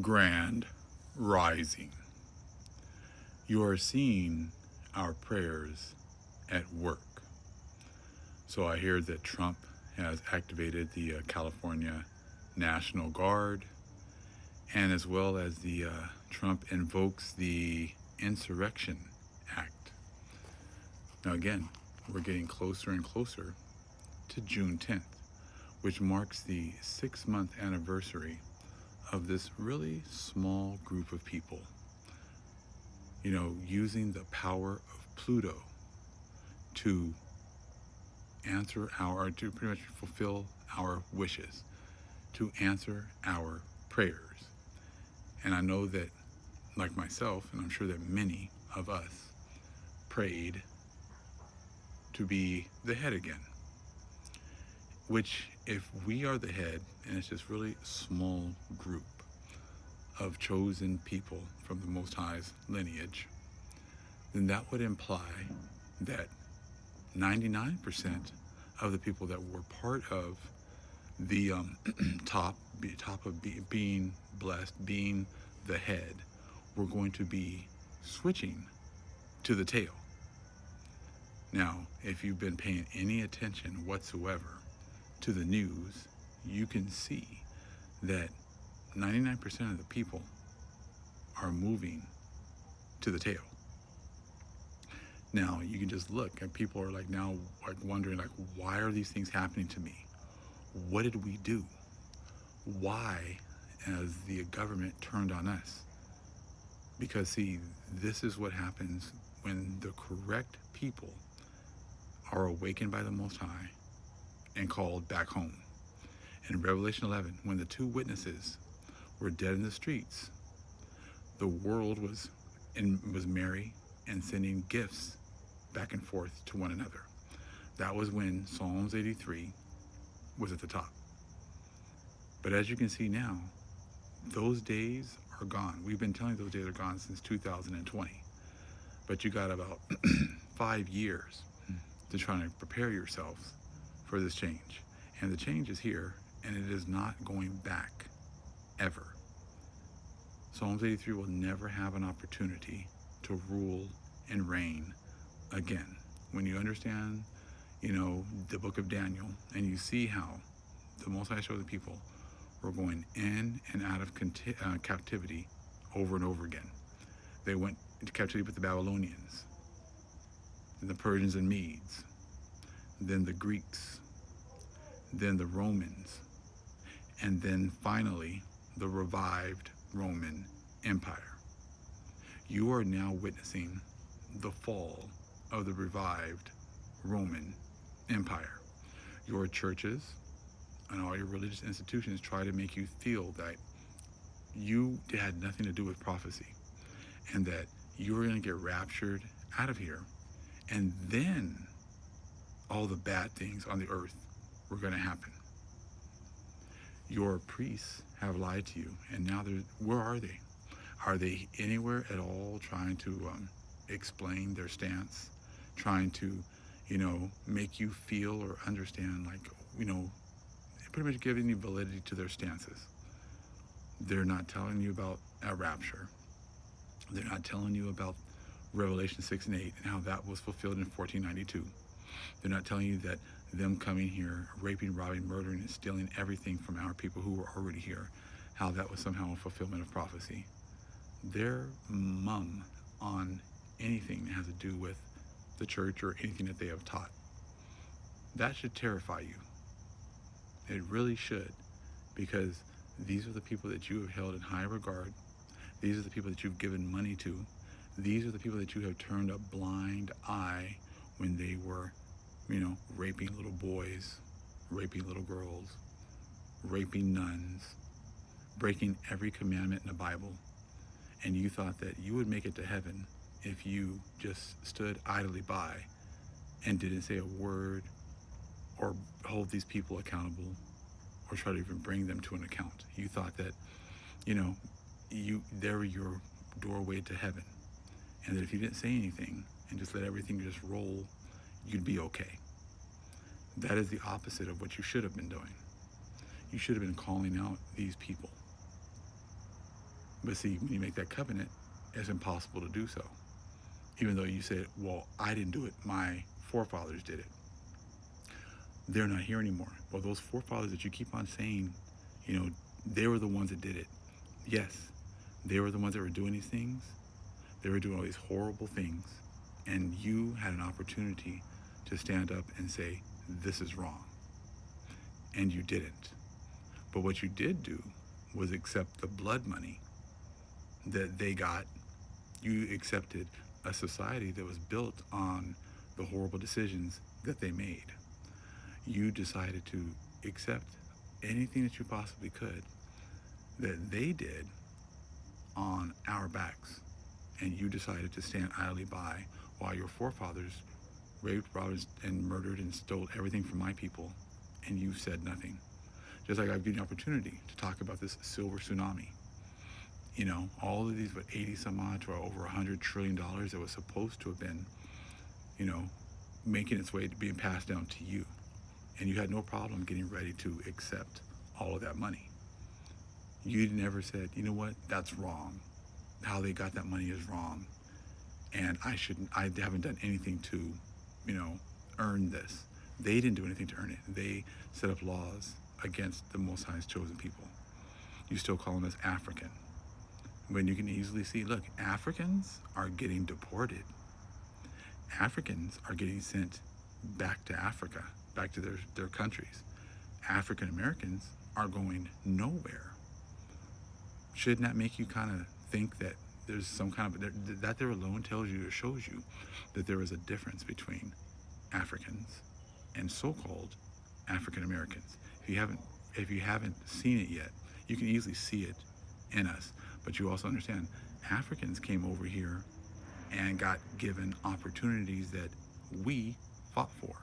Grand Rising. You are seeing our prayers at work. So I hear that Trump has activated the California National Guard, and as well as the Trump invokes the Insurrection Act. Now, again, we're getting closer and closer to June 10th, which marks the 6-month anniversary of this really small group of people, using the power of Pluto to to pretty much fulfill our wishes, to answer our prayers. And I know that, like myself, and I'm sure that many of us prayed to be the head again, which, if we are the head, and it's this really small group of chosen people from the Most High's lineage, then that would imply that 99% of the people that were part of the top of being blessed, being the head, were going to be switching to the tail. Now, if you've been paying any attention whatsoever to the news, you can see that 99% of the people are moving to the tail. Now, you can just look, and people are now wondering, why are these things happening to me? What did we do? Why has the government turned on us? Because, see, this is what happens when the correct people are awakened by the Most High and called back home. In Revelation 11, when the two witnesses were dead in the streets, the world was merry and sending gifts back and forth to one another. That was when Psalms 83 was at the top. But as you can see now, those days are gone. We've been telling you those days are gone since 2020. But you got about 5 years to try to prepare yourselves for this change. And the change is here, and it is not going back ever. Psalms 83 will never have an opportunity to rule and reign again. When you understand, the book of Daniel, and you see how the Most High showed the people were going in and out of captivity over and over again. They went into captivity with the Babylonians, then the Persians and Medes, then the Greeks, then the Romans, and then finally the revived Roman Empire. You are now witnessing the fall of the revived Roman Empire. Your churches and all your religious institutions try to make you feel that you had nothing to do with prophecy, and that you were going to get raptured out of here, and then all the bad things on the earth were going to happen. Your priests have lied to you, and now where are they? Are they anywhere at all trying to explain their stance, trying to, make you feel or understand, pretty much give any validity to their stances? They're not telling you about a rapture. They're not telling you about Revelation 6 and 8 and how that was fulfilled in 1492. They're not telling you that them coming here, raping, robbing, murdering, and stealing everything from our people who were already here, how that was somehow a fulfillment of prophecy. They're mum on anything that has to do with the church or anything that they have taught. That should terrify you. It really should, because these are the people that you have held in high regard. These are the people that you've given money to. These are the people that you have turned a blind eye when they were, raping little boys, raping little girls, raping nuns, breaking every commandment in the Bible. And you thought that you would make it to heaven if you just stood idly by and didn't say a word or hold these people accountable or try to even bring them to an account. You thought that, they were your doorway to heaven, and that if you didn't say anything and just let everything just roll, you'd be okay. That is the opposite of what you should have been doing. You should have been calling out these people. But see, when you make that covenant, it's impossible to do so. Even though you said, well, I didn't do it, my forefathers did it. They're not here anymore. Well, those forefathers that you keep on saying, they were the ones that did it. Yes, they were the ones that were doing these things. They were doing all these horrible things. And you had an opportunity to stand up and say, this is wrong. And you didn't. But what you did do was accept the blood money that they got. You accepted a society that was built on the horrible decisions that they made. You decided to accept anything that you possibly could that they did on our backs. And you decided to stand idly by while your forefathers raped, robbed, and murdered and stole everything from my people, and you said nothing. Just like I've given you an opportunity to talk about this silver tsunami. All of these, 80 some odd to over $100 trillion that was supposed to have been, making its way to being passed down to you. And you had no problem getting ready to accept all of that money. You never said, you know what, that's wrong. How they got that money is wrong. And I haven't done anything to, earn this. They didn't do anything to earn it. They set up laws against the Most High's chosen people. You still call them as African. When you can easily see, look, Africans are getting deported. Africans are getting sent back to Africa, back to their countries. African Americans are going nowhere. Shouldn't that make you kind of think that there's some kind of, that there alone tells you or shows you that there is a difference between Africans and so-called African Americans? If you haven't seen it yet, you can easily see it in us. But you also understand Africans came over here and got given opportunities that we fought for.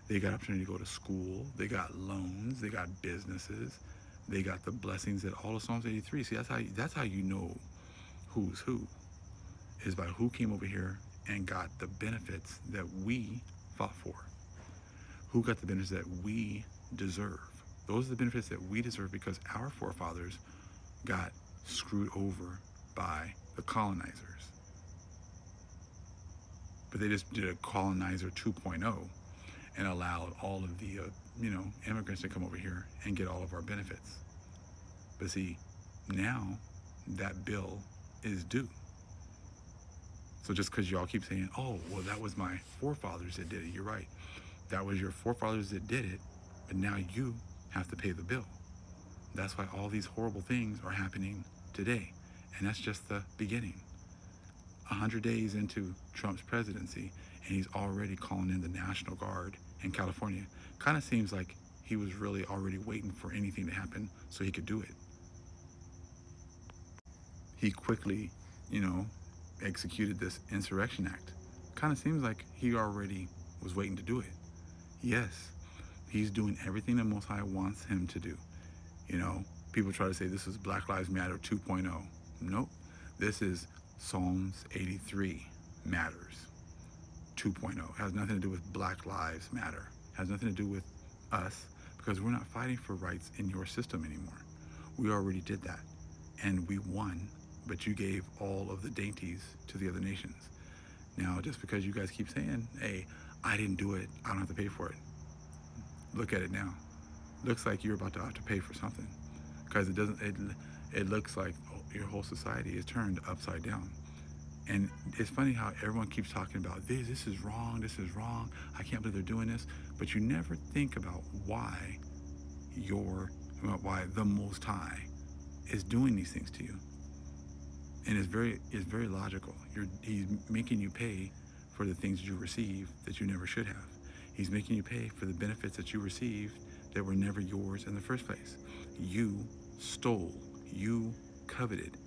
They got opportunity to go to school, they got loans, they got businesses, they got the blessings that all of Psalms 83. See, that's how you know who's who, is by who came over here and got the benefits that we fought for. Who got the benefits that we deserve. Those are the benefits that we deserve because our forefathers got screwed over by the colonizers. But they just did a colonizer 2.0 and allowed all of the immigrants to come over here and get all of our benefits. But see, now that bill is due. So just because y'all keep saying, oh, well, that was my forefathers that did it, you're right. That was your forefathers that did it, but now you have to pay the bill. That's why all these horrible things are happening today. And that's just the beginning. 100 days into Trump's presidency, and he's already calling in the National Guard in California. Kind of seems like he was really already waiting for anything to happen so he could do it. He quickly, executed this Insurrection Act. Kind of seems like he already was waiting to do it. Yes, he's doing everything the Most High wants him to do. People try to say this is Black Lives Matter 2.0. Nope, this is Psalms 83 Matters 2.0. It has nothing to do with Black Lives Matter. It has nothing to do with us because we're not fighting for rights in your system anymore. We already did that and we won, but you gave all of the dainties to the other nations. Now, just because you guys keep saying, hey, I didn't do it, I don't have to pay for it. Look at it now. Looks like you're about to have to pay for something because it looks like your whole society is turned upside down. And it's funny how everyone keeps talking about this is wrong, I can't believe they're doing this, but you never think about why the Most High is doing these things to you. And it's very logical. He's making you pay for the things you receive that you never should have. He's making you pay for the benefits that you received that were never yours in the first place. You stole, you coveted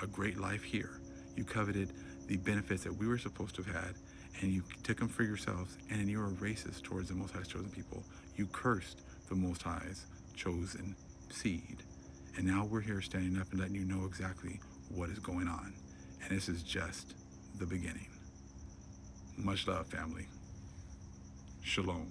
a great life here. You coveted the benefits that we were supposed to have had, and you took them for yourselves, and then you were racist towards the Most High's chosen people. You cursed the Most High's chosen seed. And now we're here standing up and letting you know exactly what is going on. And this is just the beginning. Much love, family. Shalom.